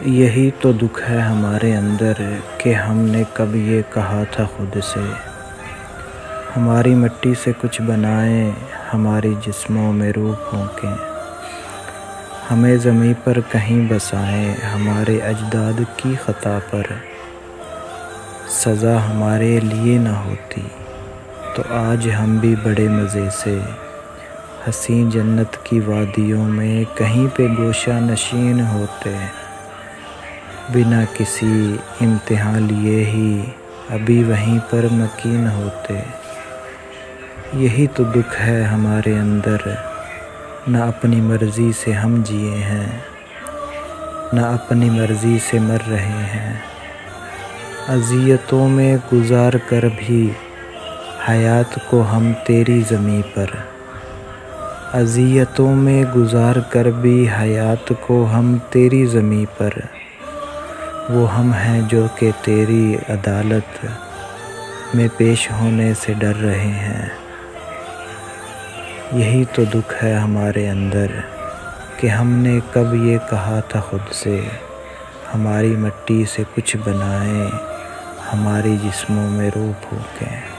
یہی تو دکھ ہے ہمارے اندر کہ ہم نے کب یہ کہا تھا خود سے، ہماری مٹی سے کچھ بنائیں، ہماری جسموں میں روح پھونکیں، ہمیں زمیں پر کہیں بسائیں، ہمارے اجداد کی خطا پر سزا ہمارے لیے نہ ہوتی تو آج ہم بھی بڑے مزے سے حسین جنت کی وادیوں میں کہیں پہ گوشہ نشین ہوتے، بنا کسی امتحان لیے ہی ابھی وہیں پر مکین ہوتے۔ یہی تو دکھ ہے ہمارے اندر، نہ اپنی مرضی سے ہم جیے ہیں، نہ اپنی مرضی سے مر رہے ہیں، اذیتوں میں گزار کر بھی حیات کو ہم تیری زمیں پر، اذیتوں میں گزار کر بھی حیات کو ہم تیری زمیں پر، وہ ہم ہیں جو کہ تیری عدالت میں پیش ہونے سے ڈر رہے ہیں۔ یہی تو دکھ ہے ہمارے اندر کہ ہم نے کب یہ کہا تھا خود سے، ہماری مٹی سے کچھ بنائیں، ہماری جسموں میں روح پھونکیں۔